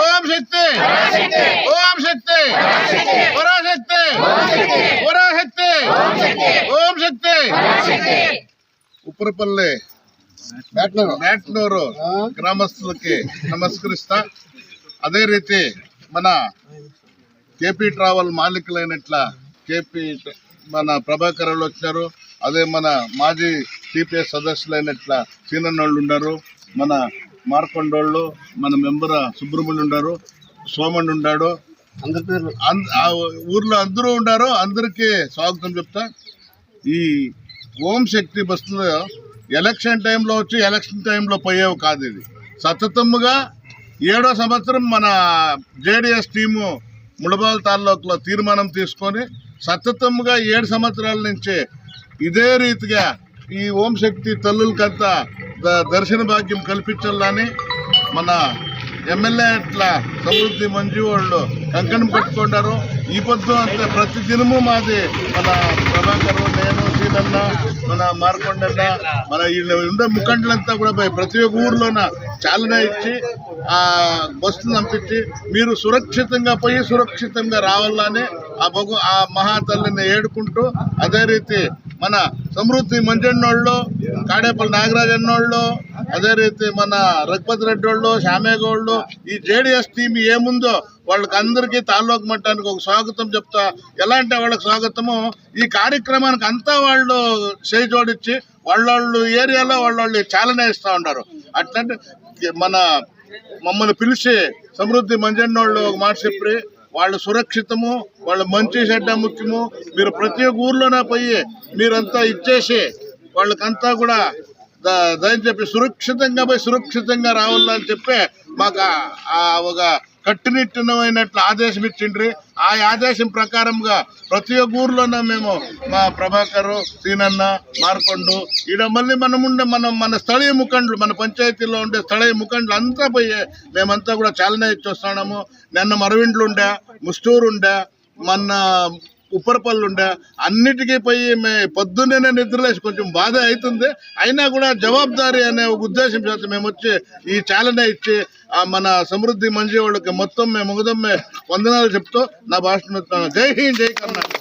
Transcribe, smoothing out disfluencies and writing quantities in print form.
ఓం శక్తి ఓం శక్తి పరాశక్తి పరాశక్తి ఓం శక్తి. ఉప్పరపల్లి బ్యాట్నూరు గ్రామస్తులకి నమస్కరిస్తా. అదే రీతి మన కేపీ ట్రావెల్ మాలికులైనట్ల మన ప్రభాకర్ వాళ్ళు వచ్చారు. అదే మన మాజీ టీపీఎస్ సదస్సులైనట్ల సీనన్నోళ్ళు ఉన్నారు, మన మార్కొండోళ్ళు, మన మెంబర్ సుబ్రహ్మణ్యం ఉన్నారు, సోమన్ ఉన్నాడు, ఊర్లో అందరూ ఉన్నారు. అందరికీ స్వాగతం చెప్తా. ఈ ఓం శక్తి బస్సులో ఎలక్షన్ టైంలో వచ్చి ఎలక్షన్ టైంలో పోయేవి కాదు. ఇది సతతముగా 7వ సంవత్సరం మన జేడీఎస్ టీము ముడబాల్ తాలూకులో తీర్మానం తీసుకొని సతతముగా 7 సంవత్సరాల నుంచి ఇదే రీతిగా ఈ ఓం శక్తి తల్లులకంతా దర్శన భాగ్యం కల్పించాలని మన ఎమ్మెల్యే అట్లా సమృద్ధి మంజు వాళ్ళు కంకణం కట్టుకుంటారు. ఈ పొద్దు అంతే ప్రతి దినము మాది మన ప్రభాకర్, నేను, సీనన్న, మన మార్కొండన్న, మన ఉండే ముఖండ్లంతా కూడా ప్రతి ఒక్క ఊర్లోన చాలన ఇచ్చి ఆ బస్సును పంపించి మీరు సురక్షితంగా పోయి సురక్షితంగా రావాలని ఆ మహాతల్లిని ఏడుకుంటూ, అదే రీతి మన సమృద్ధి మంజన్నోళ్ళు, కాడేపల్లి నాగరాజన్నోళ్ళు, అదే రీతి మన రఘుపతి రెడ్డి వాళ్ళు, శ్యామేగౌళ్ళు, ఈ జేడీఎస్ టీం ఏముందో వాళ్ళకి అందరికీ తాలూకు మట్టానికి ఒక స్వాగతం చెప్తా. ఎలా అంటే వాళ్ళకి స్వాగతము ఈ కార్యక్రమానికి అంతా వాళ్ళు చేయి జోడించి వాళ్ళ ఏరియాలో వాళ్ళు చాలనే ఇస్తూ ఉంటారు. అట్లాంటి మమ్మల్ని పిలిచి సమృద్ధి మంజన్నోళ్ళు ఒక మాట చెప్పి వాళ్ళు సురక్షితము, వాళ్ళ మంచి చెడ్డ ముఖ్యము, మీరు ప్రతి ఒక్క ఊర్లోనే పోయి మీరంతా ఇచ్చేసి వాళ్ళకంతా కూడా దయని చెప్పి సురక్షితంగా పోయి సురక్షితంగా రావాలని చెప్పి మాకు ఒక కట్టునిట్టినమైనట్లు ఆదేశం ఇచ్చిండ్రి. ఆ ఆదేశం ప్రకారంగా ప్రతి ఒక్క ఊర్లోనే మేము మా ప్రభాకరు, సీనన్న, మార్కొండు ఈడ మళ్ళీ మన స్థళీయ ముఖండ్లు, మన పంచాయతీలో ఉండే స్థళీయ ముఖండ్లు అంతా పోయి మేమంతా కూడా చాలనే ఇచ్చొస్తున్నాము. నిన్న మరవిండ్లు ఉండే, ముస్టూరు ఉండే, మొన్న ఉప్పరపల్లి ఉండే, అన్నిటికీ పోయి పొద్దున్నే నిద్రలేసి కొంచెం బాధ అవుతుంది. అయినా కూడా జవాబుదారీ అనే ఒక ఉద్దేశం చేత మేము వచ్చి ఈ చాలనే ఇచ్చి మన సమృద్ధి మంచి వాళ్ళకి మొత్తం మేము వందనాలు చెప్తూ నా భాషను జై హింద్, జై కర్ణాటక.